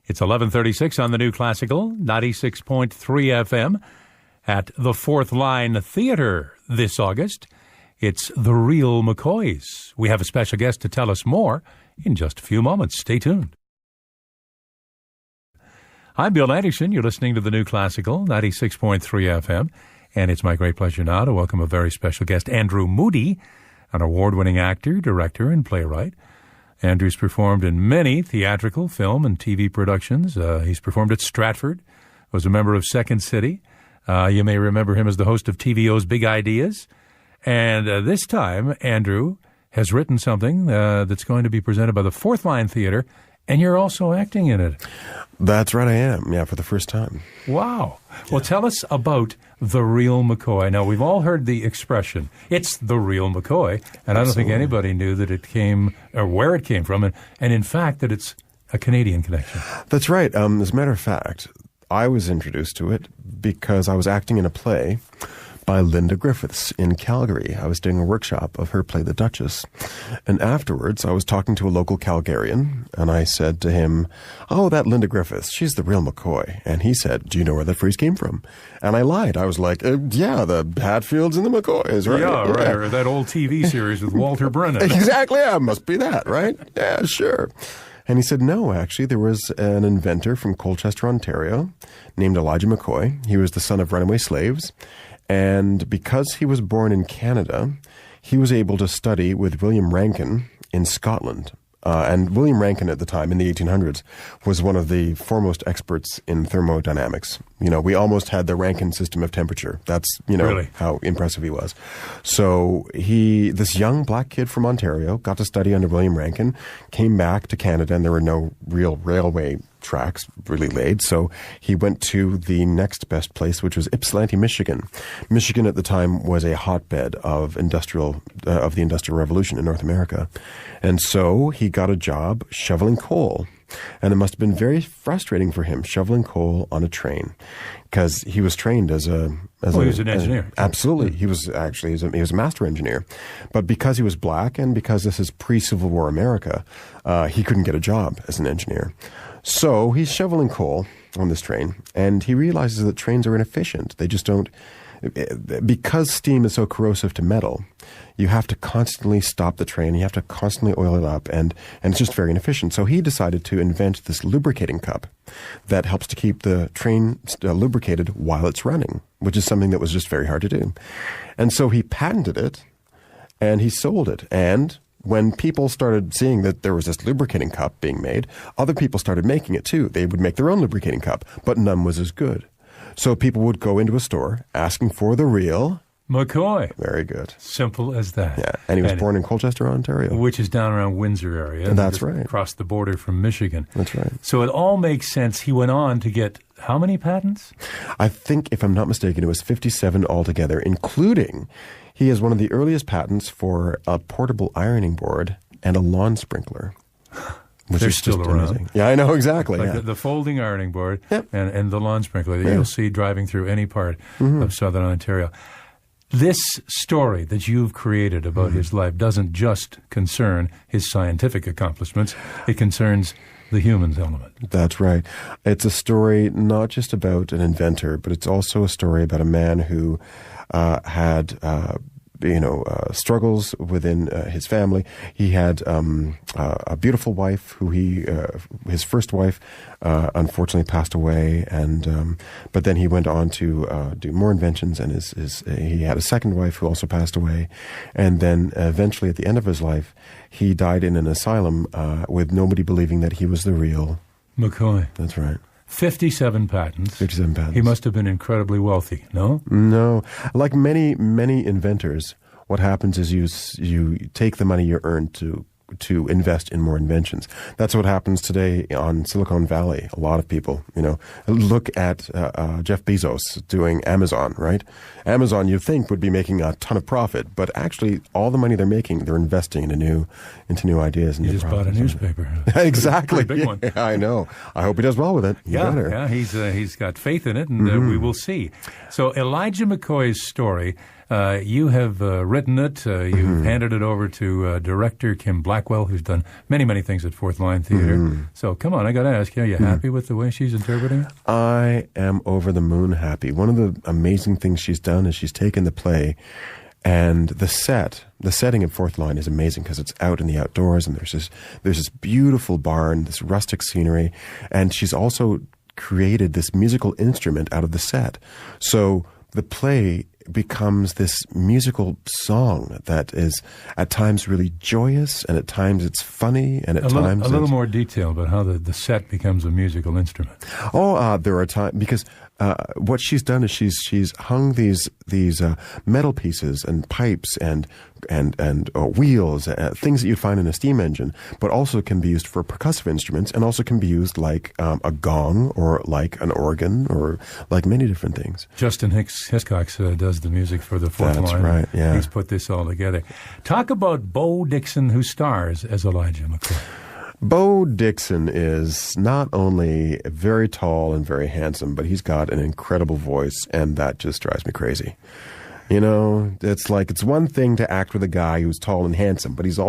It's 11:36 on the New Classical, 96.3 FM at the Fourth Line Theater this August. It's the Real McCoys. We have a special guest to tell us more in just a few moments. Stay tuned. I'm Bill Anderson. You're listening to the New Classical, 96.3 FM. And it's my great pleasure now to welcome a very special guest, Andrew Moodie, an award-winning actor, director, and playwright. Andrew's performed in many theatrical, film, and TV productions. He's performed at Stratford, was a member of Second City. You may remember him as the host of TVO's Big Ideas. And this time, Andrew has written something that's going to be presented by the Fourth Line Theater, and you're also acting in it. That's right, I am. Yeah, for the first time. Wow. Well, tell us about the Real McCoy. Now, we've all heard the expression, it's the Real McCoy, and I don't think anybody knew that it came, or where it came from, and in fact, that it's a Canadian connection. That's right. As a matter of fact, I was introduced to it because I was acting in a play by Linda Griffiths in Calgary. I was doing a workshop of her play, The Duchess. And afterwards, I was talking to a local Calgarian, and I said to him, "Oh, that Linda Griffiths, she's the Real McCoy." And he said, "Do you know where that phrase came from?" And I lied. I was like, yeah, the Hatfields and the McCoys, right? Yeah, right. Or that old TV series with Walter Brennan. Exactly, yeah, must be that, right? Yeah, sure. And he said, no, actually, there was an inventor from Colchester, Ontario, named Elijah McCoy. He was the son of runaway slaves. And because he was born in Canada, he was able to study with William Rankine in Scotland. And William Rankine at the time, in the 1800s, was one of the foremost experts in thermodynamics. You know, we almost had the Rankine system of temperature. That's, Really? how impressive he was. So this young black kid from Ontario, got to study under William Rankine, came back to Canada, and there were no real railway tracks really laid. So he went to the next best place, which was Ypsilanti, Michigan. Michigan at the time was a hotbed of the Industrial Revolution in North America. And so he got a job shoveling coal. And it must have been very frustrating for him shoveling coal on a train, because he was trained as he was an engineer. Absolutely. He was actually, he was a master engineer. But because he was black and because this is pre-Civil War America, he couldn't get a job as an engineer. So he's shoveling coal on this train, and he realizes that trains are inefficient. They just don't, because steam is so corrosive to metal, you have to constantly stop the train, you have to constantly oil it up, and it's just very inefficient. So he decided to invent this lubricating cup that helps to keep the train lubricated while it's running, which is something that was just very hard to do. And so he patented it, and he sold it, and when people started seeing that there was this lubricating cup being made, other people started making it too. They would make their own lubricating cup, but none was as good. So people would go into a store asking for the Real McCoy. Very good. Simple as that. Yeah, and he was born in Colchester, Ontario. Which is down around Windsor area. That's right. Across the border from Michigan. That's right. So it all makes sense. He went on to get how many patents? I think, if I'm not mistaken, it was 57 altogether, including he has one of the earliest patents for a portable ironing board and a lawn sprinkler. Which They're is still just around. amazing. Yeah, I know, exactly. Like the folding ironing board Yep. and the lawn sprinkler that you'll see driving through any part of Southern Ontario. This story that you've created about his life doesn't just concern his scientific accomplishments. It concerns the humans element. That's right. It's a story not just about an inventor, but it's also a story about a man who had struggles within his family. He had a beautiful wife who his first wife, unfortunately passed away, and but then he went on to do more inventions, and he had a second wife who also passed away, and then eventually at the end of his life, he died in an asylum with nobody believing that he was the Real McCoy. That's right. 57 patents. 57 patents. He must have been incredibly wealthy, no? No. Like many, many inventors, what happens is you take the money you earn to invest in more inventions. That's what happens today on Silicon Valley. A lot of people, look at Jeff Bezos doing Amazon, right? Amazon, you think, would be making a ton of profit, but actually all the money they're making, they're investing into new ideas. And You new just bought a newspaper. Exactly. Pretty big one. Yeah, I know. I hope he does well with it. Yeah, he's got faith in it, and we will see. So Elijah McCoy's story, You have written it. You've handed it over to director Kim Blackwell, who's done many, many things at Fourth Line Theater. So come on, I got to ask you, are you happy with the way she's interpreting it? I am over the moon happy. One of the amazing things she's done is she's taken the play, and the setting at Fourth Line is amazing because it's out in the outdoors, and there's this beautiful barn, this rustic scenery, and she's also created this musical instrument out of the set. So the play becomes this musical song that is at times really joyous, and at times it's funny, and at times a little more detail about how the set becomes a musical instrument. There are times because what she's done is she's hung these metal pieces and pipes and wheels, things that you'd find in a steam engine, but also can be used for percussive instruments, and also can be used like a gong or like an organ or like many different things. Justin Hiscox does the music for the Fourth Line. That's right, yeah. He's put this all together. Talk about Bo Dixon, who stars as Elijah McCoy. Bo Dixon is not only very tall and very handsome, but he's got an incredible voice, and that just drives me crazy. You know, it's like, it's one thing to act with a guy who's tall and handsome, but he's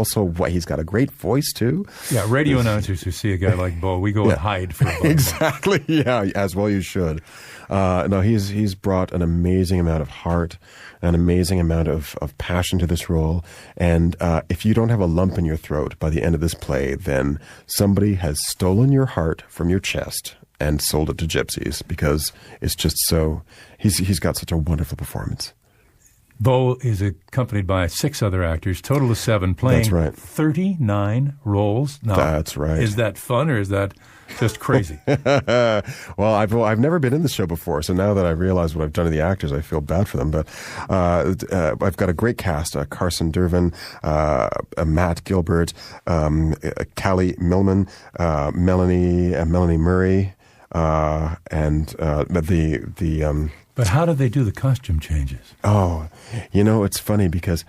got a great voice too. Yeah, radio announcers who see a guy like Bo, we go and hide for a while. Exactly, yeah, as well you should. No, he's brought an amazing amount of heart, an amazing amount of passion to this role. And if you don't have a lump in your throat by the end of this play, then somebody has stolen your heart from your chest and sold it to gypsies, because it's just so, he's got such a wonderful performance. Bo is accompanied by 6 other actors, total of 7, playing That's right. 39 roles. Now, That's right. Is that fun, or is that just crazy? Well, I've never been in the show before, so now that I realize what I've done to the actors, I feel bad for them. But I've got a great cast: Carson Dervin, Matt Gilbert, Callie Millman, Melanie Murray, and the. But how do they do the costume changes? Oh, it's funny because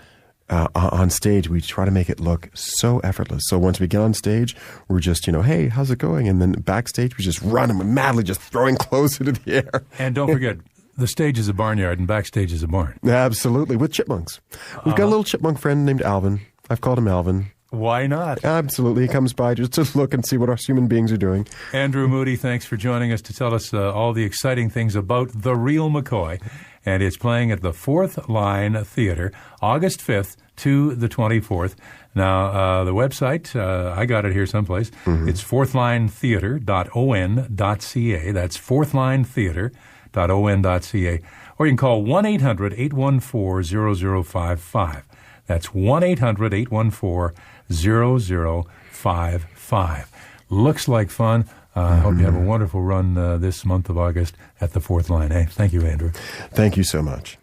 on stage we try to make it look so effortless. So once we get on stage, we're just, hey, how's it going? And then backstage we just run and we're madly just throwing clothes into the air. And don't forget, the stage is a barnyard and backstage is a barn. Absolutely, with chipmunks. We've got a little chipmunk friend named Alvin. I've called him Alvin. Why not? Absolutely. He comes by just to look and see what our human beings are doing. Andrew Moodie, thanks for joining us to tell us all the exciting things about The Real McCoy. And it's playing at the Fourth Line Theater, August 5th to the 24th. Now, the website, I got it here someplace. It's fourthlinetheater.on.ca. That's fourthlinetheater.on.ca. Or you can call 1-800-814-0055. That's 1-800-814-0055. Looks like fun. I hope you have a wonderful run this month of August at the Fourth Line. Thank you, Andrew. Thank you so much.